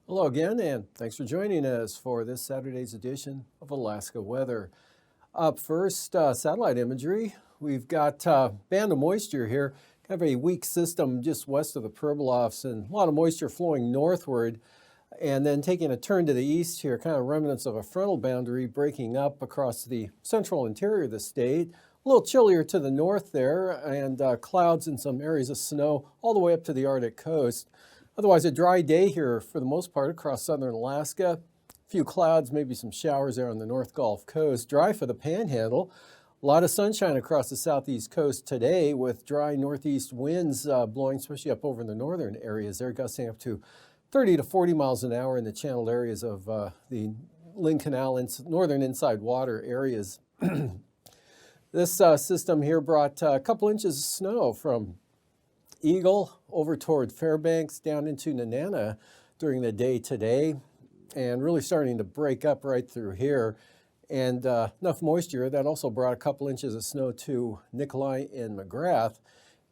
Hello again, and thanks for joining us for this Saturday's edition of Alaska Weather. Up first, satellite imagery. We've got a band of moisture here, kind of a weak system just west of the Pribilofs, and a lot of moisture flowing northward, and then taking a turn to the east here, kind of remnants of a frontal boundary breaking up across the central interior of the state. A little chillier to the north there, and clouds and some areas of snow all the way up to the Arctic coast. Otherwise, a dry day here for the most part across southern Alaska. A few clouds, maybe some showers there on the North Gulf Coast. Dry for the Panhandle. A lot of sunshine across the southeast coast today with dry northeast winds blowing, especially up over in the northern areas there, gusting up to 30 to 40 miles an hour in the channeled areas of the Lynn Canal, northern inside water areas. This system here brought a couple inches of snow from Eagle over toward Fairbanks down into Nenana during the day today, and really starting to break up right through here. And enough moisture that also brought a couple inches of snow to Nikolai and McGrath.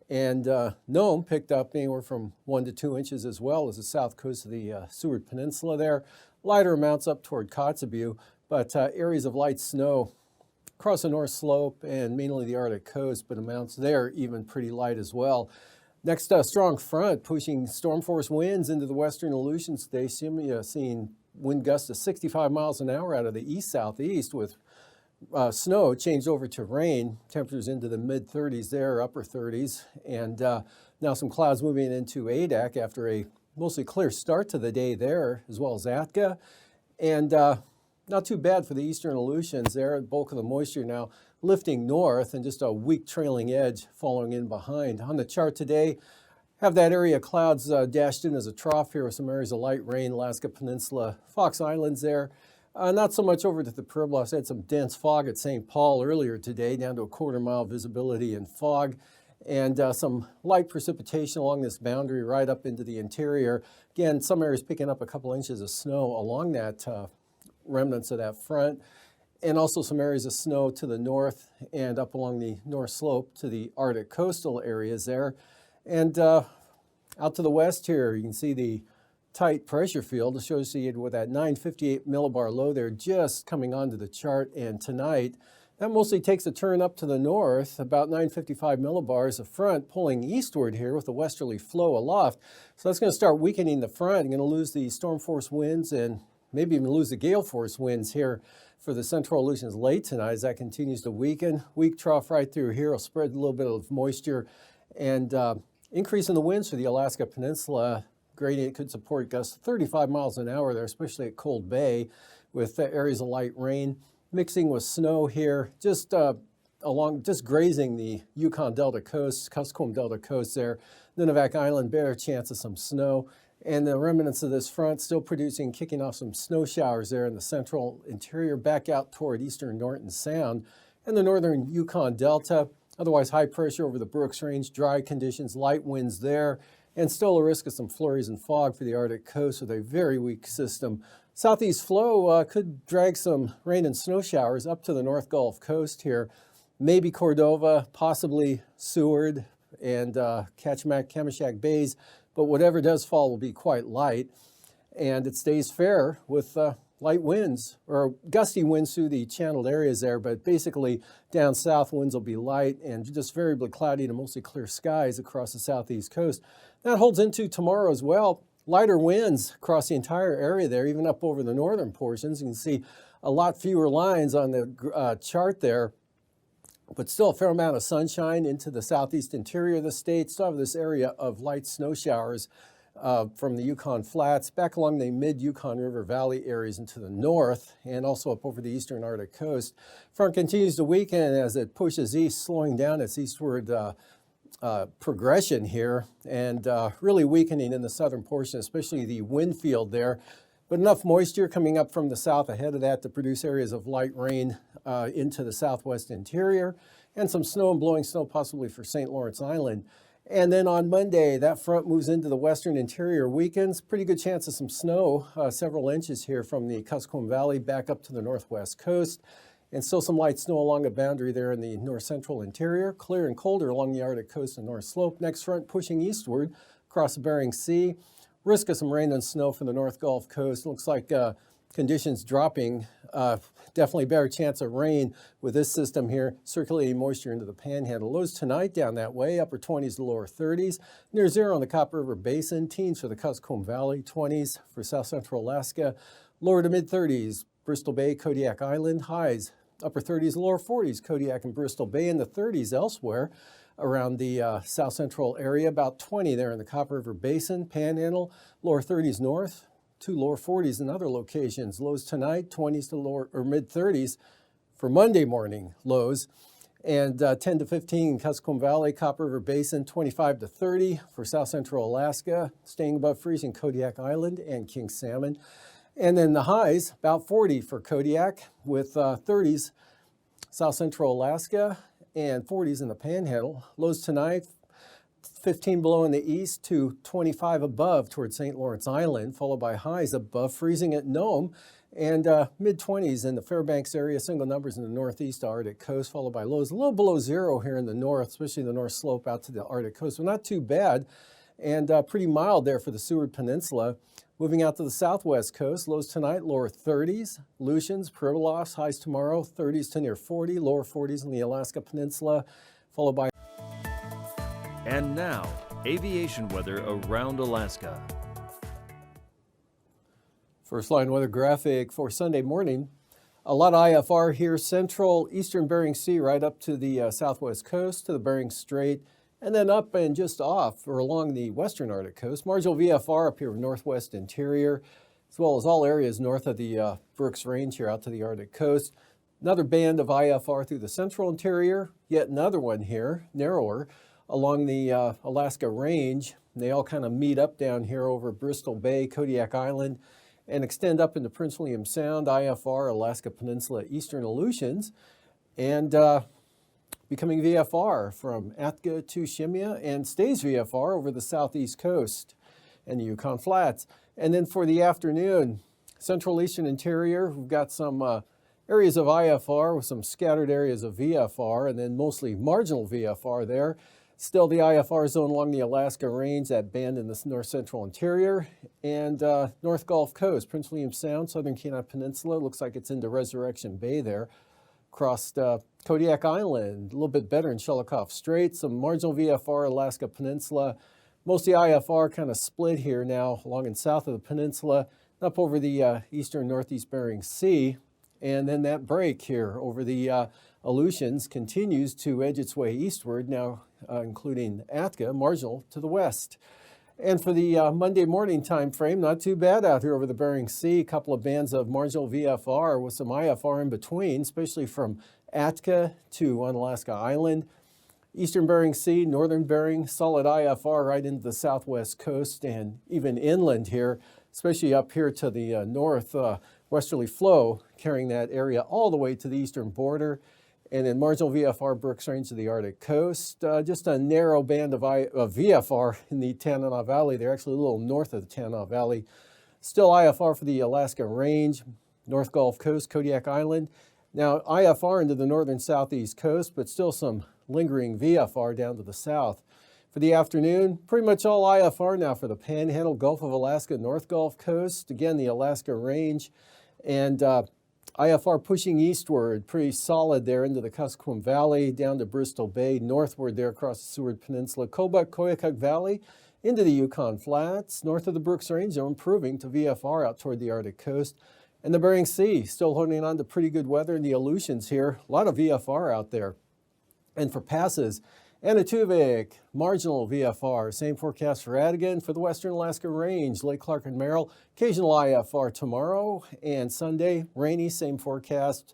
And Nome picked up anywhere from 1 to 2 inches as well as the south coast of the Seward Peninsula there. Lighter amounts up toward Kotzebue, but areas of light snow across the North Slope and mainly the Arctic coast, but amounts there even pretty light as well. Next, strong front pushing storm force winds into the western Aleutians today, seeing wind gusts of 65 miles an hour out of the east-southeast with snow changed over to rain. Temperatures into the mid-30s there, upper 30s. And now some clouds moving into Adak after a mostly clear start to the day there, as well as Atka. And not too bad for the eastern Aleutians there. The bulk of the moisture now lifting north and just a weak trailing edge following in behind. On the chart today, have that area of clouds dashed in as a trough here with some areas of light rain, Alaska Peninsula, Fox Islands there. Not so much over to the Pribilofs. Had some dense fog at St. Paul earlier today, down to a quarter-mile visibility in fog, and some light precipitation along this boundary right up into the interior. Again, some areas picking up a couple inches of snow along that remnants of that front, and also some areas of snow to the north and up along the north slope to the Arctic coastal areas there. And out to the west here, you can see the tight pressure field associated with that 958 millibar low there just coming onto the chart. And tonight, that mostly takes a turn up to the north, about 955 millibars of front pulling eastward here with a westerly flow aloft. So that's going to start weakening the front. You're going to lose the storm force winds and maybe even lose the gale force winds here for the central Aleutians late tonight as that continues to weaken. Weak trough right through here will spread a little bit of moisture and increase in the winds for the Alaska Peninsula. Gradient could support gusts 35 miles an hour there, especially at Cold Bay with areas of light rain mixing with snow here, just grazing the Yukon Delta coast, Kuskokwim Delta coast there. Nunivak Island, better chance of some snow. And the remnants of this front still kicking off some snow showers there in the central interior back out toward eastern Norton Sound and the northern Yukon Delta. Otherwise, high pressure over the Brooks Range, dry conditions, light winds there, and still a risk of some flurries and fog for the Arctic coast with a very weak system. Southeast flow could drag some rain and snow showers up to the North Gulf Coast here. Maybe Cordova, possibly Seward and Kachemak, Kamishak Bays. But whatever does fall will be quite light, and it stays fair with light winds or gusty winds through the channeled areas there, but basically down south winds will be light and just variably cloudy to mostly clear skies across the southeast coast. That holds into tomorrow as well. Lighter winds across the entire area there, even up over the northern portions. You can see a lot fewer lines on the chart there, but still a fair amount of sunshine into the southeast interior of the state. Still have this area of light snow showers from the Yukon Flats back along the mid-Yukon River Valley areas into the north and also up over the eastern Arctic coast. Front continues to weaken as it pushes east, slowing down its eastward progression here and really weakening in the southern portion, especially the wind field there. But enough moisture coming up from the south ahead of that to produce areas of light rain into the southwest interior, and some snow and blowing snow possibly for St. Lawrence Island. And then on Monday, that front moves into the western interior, weakens. Pretty good chance of some snow, several inches here from the Kuskokwim Valley back up to the northwest coast. And still some light snow along the boundary there in the north central interior. Clear and colder along the Arctic coast and north slope. Next front pushing eastward across the Bering Sea. Risk of some rain and snow from the North Gulf Coast. Looks like conditions dropping. Definitely better chance of rain with this system here, circulating moisture into the panhandle. Lows tonight down that way, upper 20s to lower 30s. Near zero on the Copper River Basin. Teens for the Kuskokwim Valley, 20s for south central Alaska. Lower to mid 30s, Bristol Bay, Kodiak Island. Highs upper 30s, lower 40s, Kodiak and Bristol Bay. In the 30s elsewhere around the south central area, about 20 there in the Copper River Basin, Panhandle, lower 30s north, to lower 40s in other locations. Lows tonight, 20s to lower or mid 30s for Monday morning lows, and 10 to 15 Kuskokwim Valley, Copper River Basin, 25 to 30 for south central Alaska, staying above freezing Kodiak Island and King Salmon. And then the highs, about 40 for Kodiak with 30s south central Alaska and 40s in the Panhandle. Lows tonight, 15 below in the east to 25 above towards St. Lawrence Island, followed by highs above freezing at Nome and mid-20s in the Fairbanks area, single numbers in the northeast Arctic coast, followed by lows a little below zero here in the north, especially the north slope out to the Arctic coast. So not too bad and pretty mild there for the Seward Peninsula. Moving out to the southwest coast, lows tonight, lower 30s, Aleutians, Pribilofs, highs tomorrow, 30s to near 40, lower 40s in the Alaska Peninsula, followed by... And now, aviation weather around Alaska. First line weather graphic for Sunday morning. A lot of IFR here, central eastern Bering Sea right up to the southwest coast, to the Bering Strait, and then up and just off or along the western Arctic coast. Marginal VFR up here northwest interior, as well as all areas north of the Brooks Range here out to the Arctic coast. Another band of IFR through the central interior, yet another one here, narrower, along the Alaska Range. They all kind of meet up down here over Bristol Bay, Kodiak Island, and extend up into Prince William Sound, IFR, Alaska Peninsula, eastern Aleutians, and becoming VFR from Atka to Shimia, and stays VFR over the southeast coast and the Yukon Flats. And then for the afternoon, central eastern interior, we've got some areas of IFR with some scattered areas of VFR, and then mostly marginal VFR there. Still the IFR zone along the Alaska Range, that band in the north central interior, and North Gulf Coast, Prince William Sound, southern Kenai Peninsula. Looks like it's into Resurrection Bay there. Crossed Kodiak Island, a little bit better in Shelikof Strait, some marginal VFR, Alaska Peninsula. Most of the IFR kind of split here now along and south of the peninsula, up over the eastern northeast Bering Sea. And then that break here over the Aleutians continues to edge its way eastward, now including Atka, marginal to the west. And for the Monday morning time frame, not too bad out here over the Bering Sea. A couple of bands of marginal VFR with some IFR in between, especially from Atka to Unalaska Island. Eastern Bering Sea, northern Bering, solid IFR right into the southwest coast and even inland here, especially up here to the north westerly flow, carrying that area all the way to the eastern border. And then marginal VFR Brooks Range to the Arctic coast. Just a narrow band of VFR in the Tanana Valley. They're actually a little north of the Tanana Valley. Still IFR for the Alaska Range, North Gulf Coast, Kodiak Island. Now IFR into the northern southeast coast, but still some lingering VFR down to the south. For the afternoon, pretty much all IFR now for the Panhandle, Gulf of Alaska, North Gulf Coast. Again, the Alaska Range. And IFR pushing eastward, pretty solid there into the Kuskokwim Valley, down to Bristol Bay, northward there across the Seward Peninsula, Kobuk, Koyukuk Valley, into the Yukon Flats, north of the Brooks Range, improving to VFR out toward the Arctic coast. And the Bering Sea, still holding on to pretty good weather in the Aleutians here. A lot of VFR out there. And for passes, Anaktuvik, marginal VFR. Same forecast for Adigan. For the Western Alaska Range, Lake Clark and Merrill, occasional IFR tomorrow and Sunday. Rainy, same forecast.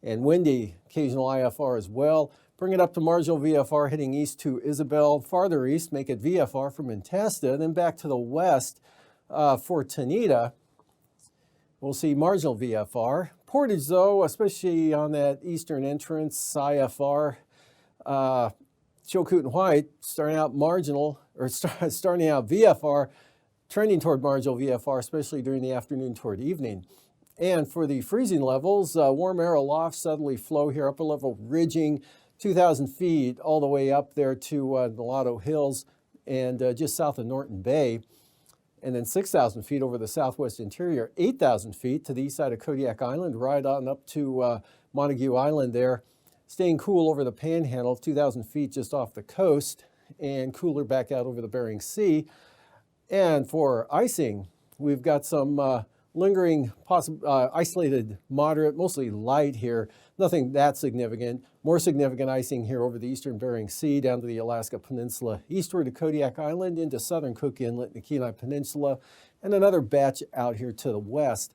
And windy, occasional IFR as well. bring it up to marginal VFR, heading east to Isabel, farther east, make it VFR from Antasta, then back to the west for Tanita. We'll see marginal VFR. Portage, though, especially on that eastern entrance, IFR, Chilcoot and White, starting out marginal, or starting out VFR, trending toward marginal VFR, especially during the afternoon toward evening. And for the freezing levels, warm air aloft, southerly flow here, upper level ridging, 2,000 feet all the way up there to Nolado Hills and just south of Norton Bay. And then 6,000 feet over the southwest interior, 8,000 feet to the east side of Kodiak Island, right on up to Montague Island there. Staying cool over the Panhandle, 2,000 feet just off the coast, and cooler back out over the Bering Sea. And for icing, we've got some lingering, isolated, moderate, mostly light here. Nothing that significant. More significant icing here over the eastern Bering Sea down to the Alaska Peninsula, eastward to Kodiak Island, into southern Cook Inlet and the Kenai Peninsula, and another batch out here to the west.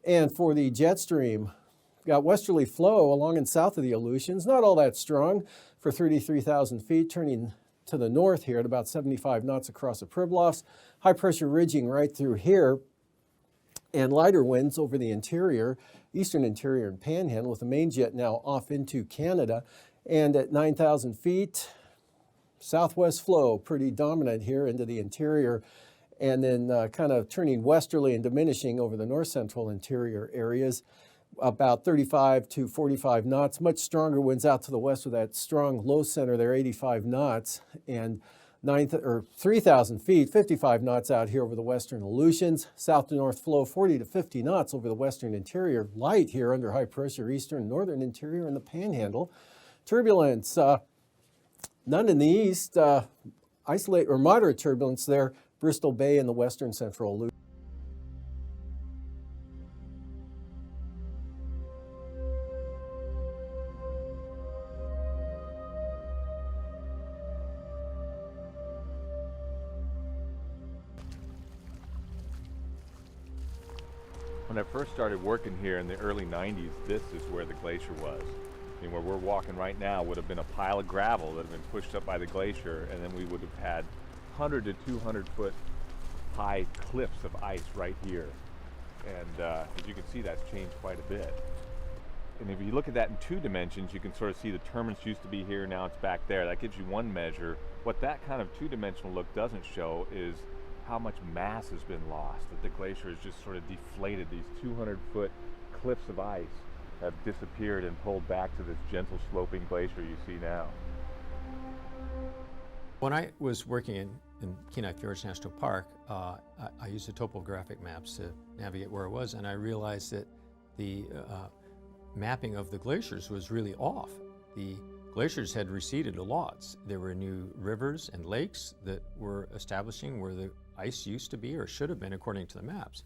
And for the jet stream, we've got westerly flow along and south of the Aleutians, not all that strong for 33,000 feet, turning to the north here at about 75 knots across the Pribilofs. High pressure ridging right through here, and lighter winds over the interior, eastern interior and Panhandle, with the main jet now off into Canada. And at 9,000 feet, southwest flow pretty dominant here into the interior, and then kind of turning westerly and diminishing over the north central interior areas, about 35 to 45 knots. Much stronger winds out to the west with that strong low center there, 85 knots, and 3,000 feet, 55 knots out here over the western Aleutians. South to north flow, 40 to 50 knots over the western interior. Light here under high pressure, eastern and northern interior in the Panhandle. Turbulence, none in the east. Isolate or moderate turbulence there, Bristol Bay in the western central Aleutians. When I first started working here in the early 90s, this is where the glacier was. I mean, where we're walking right now would have been a pile of gravel that had been pushed up by the glacier, and then we would have had 100 to 200 foot high cliffs of ice right here. And as you can see, that's changed quite a bit. And if you look at that in 2 dimensions, you can sort of see the terminus used to be here, now it's back there. That gives you one measure. What that kind of 2-dimensional look doesn't show is how much mass has been lost, that the glacier has just sort of deflated. These 200-foot cliffs of ice have disappeared and pulled back to this gentle sloping glacier you see now. When I was working in Kenai Fjords National Park, I used the topographic maps to navigate where I was, and I realized that the mapping of the glaciers was really off. The glaciers had receded a lot. There were new rivers and lakes that were establishing where the ice used to be or should have been according to the maps.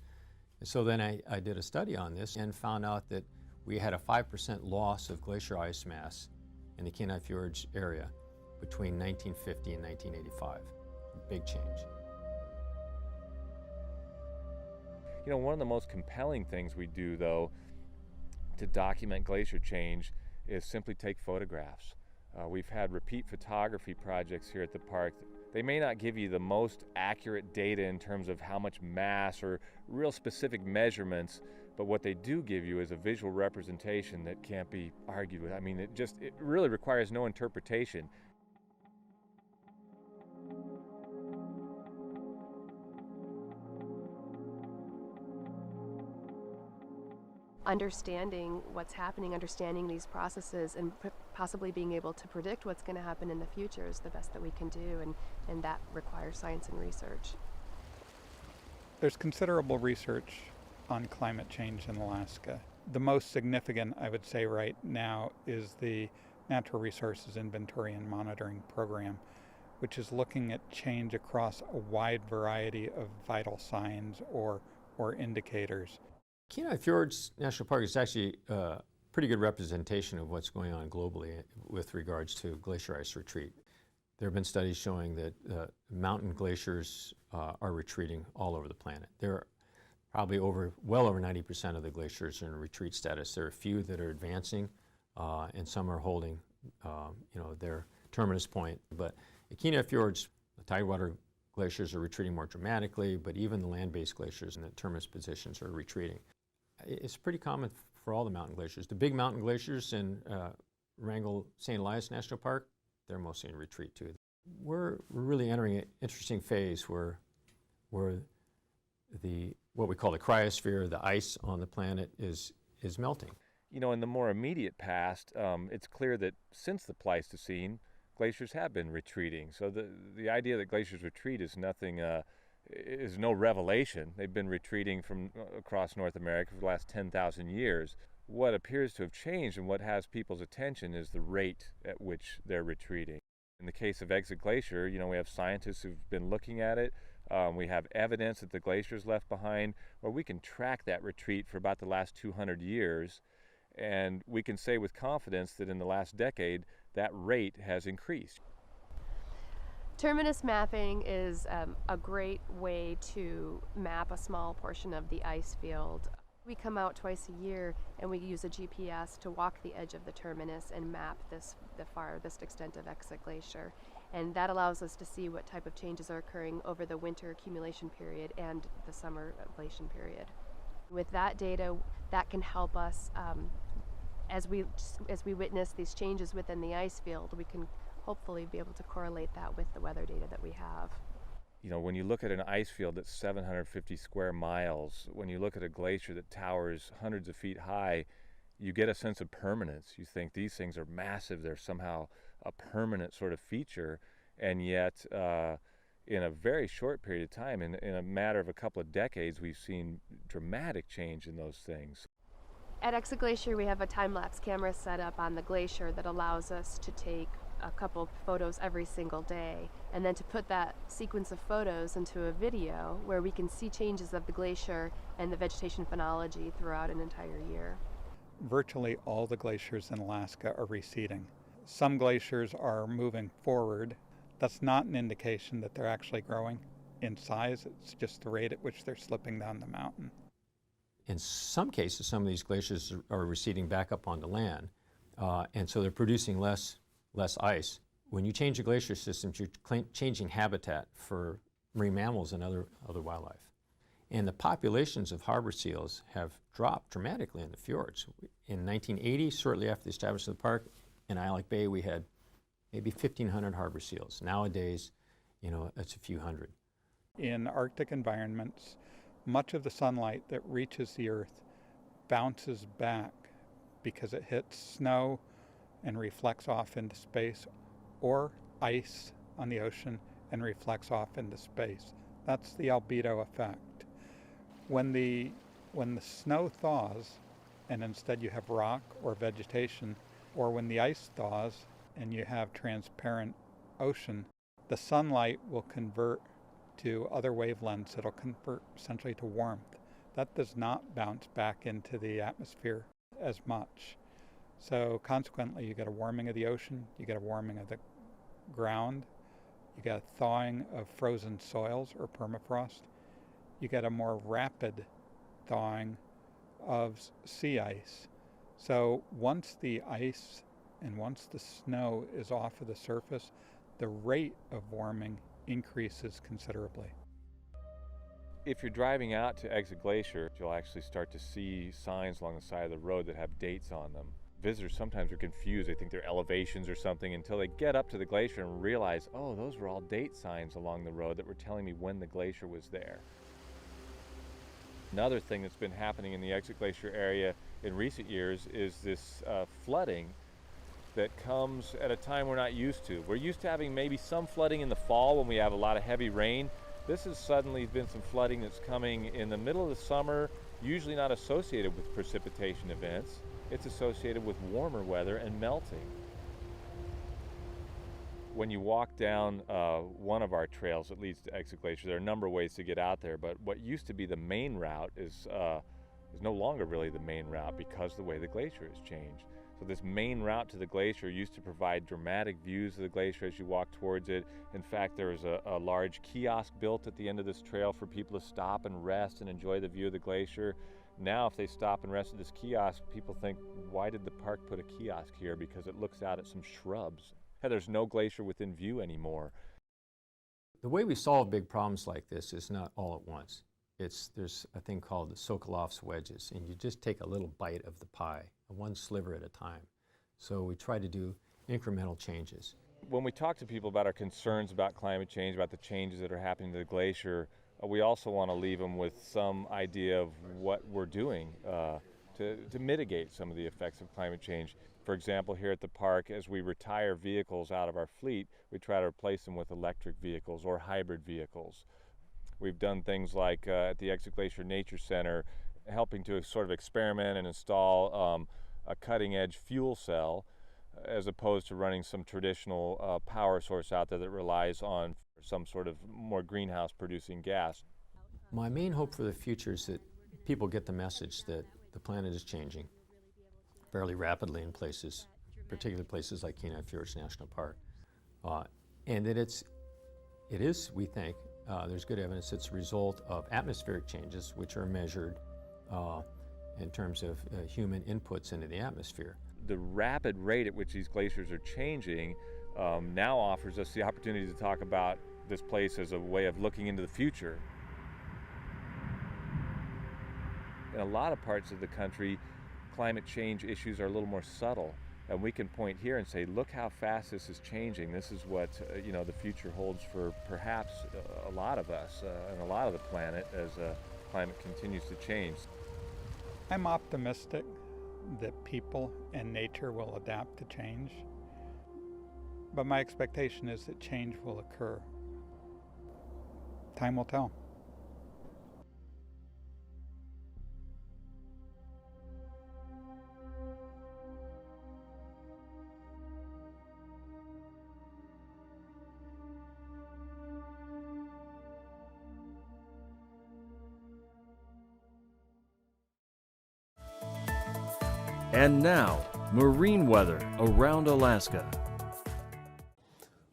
And so then I did a study on this and found out that we had a 5% loss of glacier ice mass in the Kenai Fjords area between 1950 and 1985. Big change. You know, one of the most compelling things we do, though, to document glacier change is simply take photographs. We've had repeat photography projects here at the park. They may not give you the most accurate data in terms of how much mass or real specific measurements, but what they do give you is a visual representation that can't be argued with. I mean, it really requires no interpretation. Understanding what's happening, understanding these processes, and possibly being able to predict what's going to happen in the future is the best that we can do, and that requires science and research. There's considerable research on climate change in Alaska. The most significant, I would say right now, is the Natural Resources Inventory and Monitoring Program, which is looking at change across a wide variety of vital signs or indicators. Kenai Fjords National Park is actually a pretty good representation of what's going on globally with regards to glacier ice retreat. There have been studies showing that mountain glaciers are retreating all over the planet. There are probably well over 90% of the glaciers are in retreat status. There are a few that are advancing, and some are holding their terminus point. But at Kenai Fjords, the tidewater glaciers are retreating more dramatically, but even the land-based glaciers in the terminus positions are retreating. It's pretty common for all the mountain glaciers. The big mountain glaciers in Wrangell St. Elias National Park, they're mostly in retreat too. We're really entering an interesting phase where what we call the cryosphere, the ice on the planet, is melting. You know, in the more immediate past, it's clear that since the Pleistocene, glaciers have been retreating. So the idea that glaciers retreat is nothing, is no revelation. They've been retreating from across North America for the last 10,000 years. What appears to have changed and what has people's attention is the rate at which they're retreating. In the case of Exit Glacier, you know, we have scientists who've been looking at it. We have evidence that the glaciers left behind, where we can track that retreat for about the last 200 years. And we can say with confidence that in the last decade, that rate has increased. Terminus mapping is a great way to map a small portion of the ice field. We come out twice a year and we use a GPS to walk the edge of the terminus and map the farthest extent of Exit Glacier. And that allows us to see what type of changes are occurring over the winter accumulation period and the summer ablation period. With that data, that can help us as we witness these changes within the ice field, we can hopefully be able to correlate that with the weather data that we have. You know, when you look at an ice field that's 750 square miles, when you look at a glacier that towers hundreds of feet high, you get a sense of permanence. You think these things are massive, they're somehow a permanent sort of feature, and yet in a very short period of time, in a matter of a couple of decades, we've seen dramatic change in those things. At Exit Glacier, we have a time-lapse camera set up on the glacier that allows us to take a couple photos every single day, and then to put that sequence of photos into a video where we can see changes of the glacier and the vegetation phenology throughout an entire year. Virtually all the glaciers in Alaska are receding. Some glaciers are moving forward. That's not an indication that they're actually growing in size. It's just the rate at which they're slipping down the mountain. In some cases, some of these glaciers are receding back up onto land, and so they're producing less ice. When you change the glacier systems, you're changing habitat for marine mammals and other wildlife. And the populations of harbor seals have dropped dramatically in the fjords. In 1980, shortly after the establishment of the park, in Islick Bay, we had maybe 1,500 harbor seals. Nowadays, you know, it's a few hundred. In Arctic environments, much of the sunlight that reaches the Earth bounces back because it hits snow and reflects off into space, or ice on the ocean and reflects off into space. That's the albedo effect. When the snow thaws and instead you have rock or vegetation, or when the ice thaws and you have transparent ocean, the sunlight will convert to other wavelengths. It'll convert essentially to warmth. That does not bounce back into the atmosphere as much. So consequently, you get a warming of the ocean, you get a warming of the ground, you get a thawing of frozen soils or permafrost, you get a more rapid thawing of sea ice. So once the ice and once the snow is off of the surface, the rate of warming increases considerably. If you're driving out to Exit Glacier, you'll actually start to see signs along the side of the road that have dates on them. Visitors sometimes are confused. They think they're elevations or something until they get up to the glacier and realize, oh, those were all date signs along the road that were telling me when the glacier was there. Another thing that's been happening in the Exit Glacier area in recent years is this flooding that comes at a time we're not used to. We're used to having maybe some flooding in the fall when we have a lot of heavy rain. This has suddenly been some flooding that's coming in the middle of the summer, usually not associated with precipitation events. It's associated with warmer weather and melting. When you walk down one of our trails that leads to Exit Glacier, there are a number of ways to get out there, but what used to be the main route is no longer really the main route because of the way the glacier has changed. So this main route to the glacier used to provide dramatic views of the glacier as you walk towards it. In fact, there was a large kiosk built at the end of this trail for people to stop and rest and enjoy the view of the glacier. Now if they stop and rest at this kiosk, people think, why did the park put a kiosk here? Because it looks out at some shrubs. Hey, there's no glacier within view anymore. The way we solve big problems like this is not all at once. There's a thing called the Sokolov's wedges, and you just take a little bite of the pie, one sliver at a time. So we try to do incremental changes. When we talk to people about our concerns about climate change, about the changes that are happening to the glacier, we also want to leave them with some idea of what we're doing to mitigate some of the effects of climate change. For example, here at the park, as we retire vehicles out of our fleet, we try to replace them with electric vehicles or hybrid vehicles. We've done things like at the Glacier Nature Center, helping to sort of experiment and install a cutting-edge fuel cell, as opposed to running some traditional power source out there that relies on some sort of more greenhouse producing gas. My main hope for the future is that people get the message that the planet is changing fairly rapidly in places, particularly places like Kenai Fjords National Park, and that it is, we think, there's good evidence it's a result of atmospheric changes, which are measured in terms of human inputs into the atmosphere. The rapid rate at which these glaciers are changing now offers us the opportunity to talk about this place as a way of looking into the future. In a lot of parts of the country, climate change issues are a little more subtle, and we can point here and say, look how fast this is changing. This is what the future holds for perhaps a lot of us and a lot of the planet as climate continues to change. I'm optimistic that people and nature will adapt to change, but my expectation is that change will occur. Time will tell. And now, marine weather around Alaska.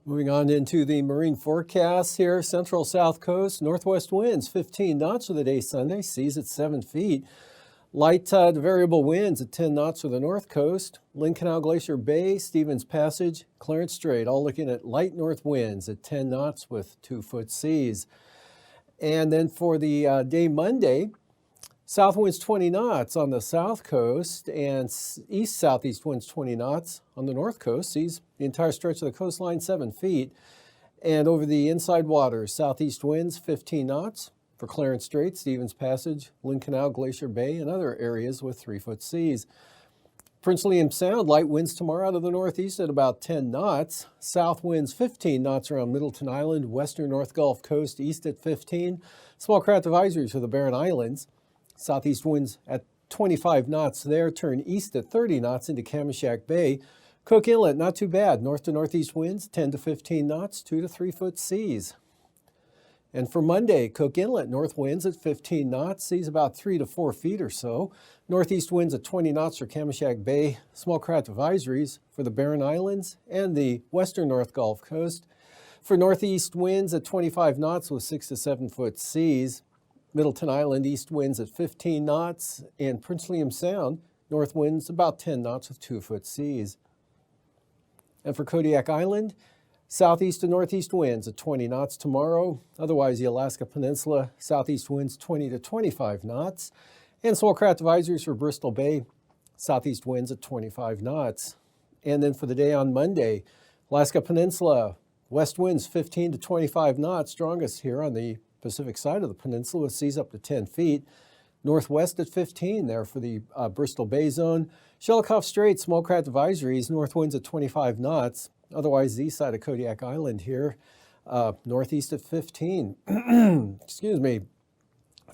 Moving on into the marine forecast here, central south coast, northwest winds 15 knots for the day Sunday, seas at 7 feet. Light to variable winds at 10 knots for the north coast. Lynn Canal, Glacier Bay, Stevens Passage, Clarence Strait, all looking at light north winds at 10 knots with 2-foot seas. And then for the day Monday, south winds 20 knots on the south coast and east-southeast winds 20 knots on the north coast. Seas the entire stretch of the coastline 7 feet. And over the inside waters, southeast winds 15 knots for Clarence Strait, Stevens Passage, Lynn Canal, Glacier Bay, and other areas with 3-foot seas. Prince William Sound, light winds tomorrow out of the northeast at about 10 knots. South winds 15 knots around Middleton Island, western North Gulf Coast, east at 15. Small craft advisories for the Barren Islands. Southeast winds at 25 knots there, turn east at 30 knots into Kamishak Bay. Cook Inlet, not too bad. North to northeast winds, 10 to 15 knots, 2 to 3-foot seas. And for Monday, Cook Inlet, north winds at 15 knots, seas about 3 to 4 feet or so. Northeast winds at 20 knots for Kamishak Bay. Small craft advisories for the Barren Islands and the western North Gulf Coast. For northeast winds at 25 knots with 6 to 7-foot seas. Middleton Island, east winds at 15 knots. And Prince William Sound, north winds about 10 knots with 2-foot seas. And for Kodiak Island, southeast to northeast winds at 20 knots tomorrow. Otherwise, the Alaska Peninsula, southeast winds 20 to 25 knots. And small craft advisories for Bristol Bay, southeast winds at 25 knots. And then for the day on Monday, Alaska Peninsula, west winds 15 to 25 knots, strongest here on the Pacific side of the peninsula with seas up to 10 feet. Northwest at 15 there for the Bristol Bay zone. Shelikof Strait, small craft advisories, north winds at 25 knots. Otherwise, the east side of Kodiak Island here, northeast at 15. Excuse me.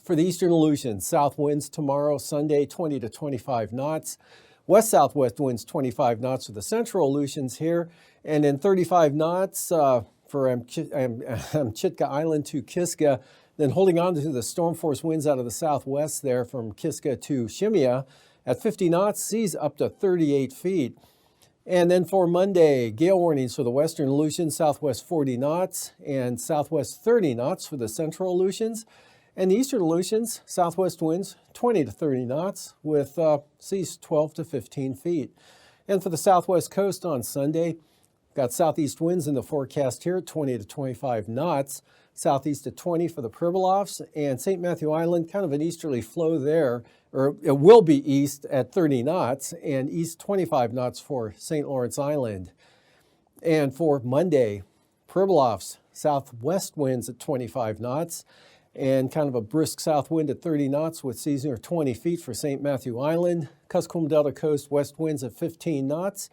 For the eastern Aleutians, south winds tomorrow, Sunday, 20 to 25 knots. West-southwest winds 25 knots for the central Aleutians here. And then 35 knots for Amchitka Island to Kiska. Then holding on to the storm force winds out of the southwest there from Kiska to Shemya at 50 knots, seas up to 38 feet. And then for Monday, gale warnings for the western Aleutians, southwest 40 knots and southwest 30 knots for the central Aleutians. And the eastern Aleutians, southwest winds 20 to 30 knots with seas 12 to 15 feet. And for the southwest coast on Sunday, got southeast winds in the forecast here at 20 to 25 knots. Southeast at 20 for the Pribilofs, and St. Matthew Island, kind of an easterly flow there, or it will be east at 30 knots, and east 25 knots for St. Lawrence Island. And for Monday, Pribilofs, southwest winds at 25 knots, and kind of a brisk south wind at 30 knots with seas near 20 feet for St. Matthew Island. Kuskokwim Delta Coast, west winds at 15 knots.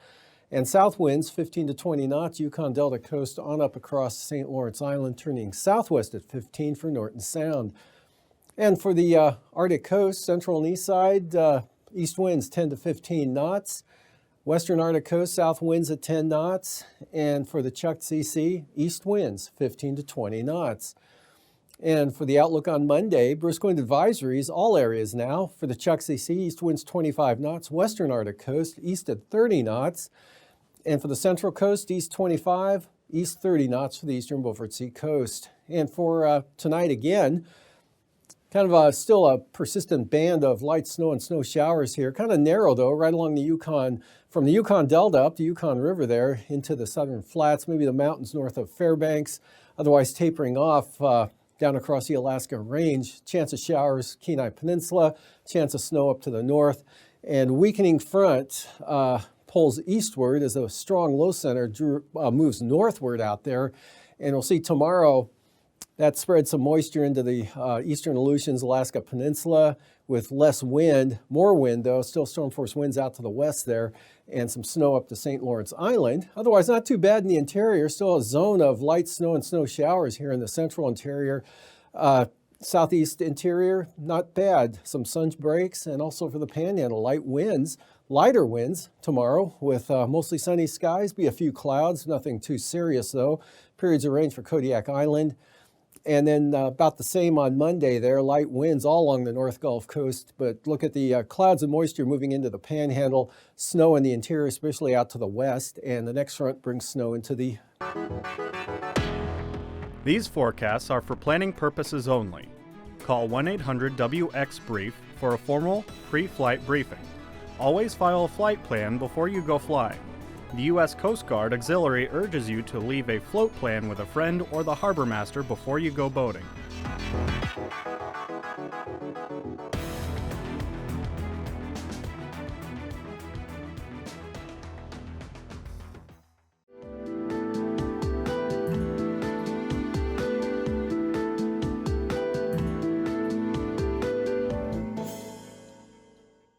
And south winds 15 to 20 knots, Yukon Delta Coast on up across St. Lawrence Island, turning southwest at 15 for Norton Sound. And for the Arctic coast, central and east side, east winds 10 to 15 knots. Western Arctic coast, south winds at 10 knots. And for the Chukchi Sea, east winds 15 to 20 knots. And for the outlook on Monday, brisk wind advisories, all areas now. For the Chukchi Sea, east winds 25 knots. Western Arctic coast, east at 30 knots. And for the central coast, east 25, east 30 knots for the eastern Beaufort Sea coast. And for tonight again, kind of still a persistent band of light snow and snow showers here. Kind of narrow though, right along the Yukon, from the Yukon Delta up the Yukon River there into the southern flats, maybe the mountains north of Fairbanks, otherwise tapering off down across the Alaska Range. Chance of showers, Kenai Peninsula, chance of snow up to the north, and weakening front pulls eastward as a strong low center moves northward out there. And we'll see tomorrow that spreads some moisture into the eastern Aleutians, Alaska Peninsula with less wind, more wind though, still storm force winds out to the west there, and some snow up to St. Lawrence Island. Otherwise not too bad in the interior, still a zone of light snow and snow showers here in the central interior. Southeast interior, not bad. Some sun breaks, and also for the Panhandle, light winds, lighter winds tomorrow with mostly sunny skies, be a few clouds, nothing too serious though. Periods of rain for Kodiak Island. And then about the same on Monday there, light winds all along the North Gulf Coast, but look at the clouds and moisture moving into the Panhandle, snow in the interior, especially out to the west, and the next front brings snow into the... These forecasts are for planning purposes only. Call 1-800-WX-BRIEF for a formal pre-flight briefing. Always file a flight plan before you go flying. The U.S. Coast Guard Auxiliary urges you to leave a float plan with a friend or the harbor master before you go boating.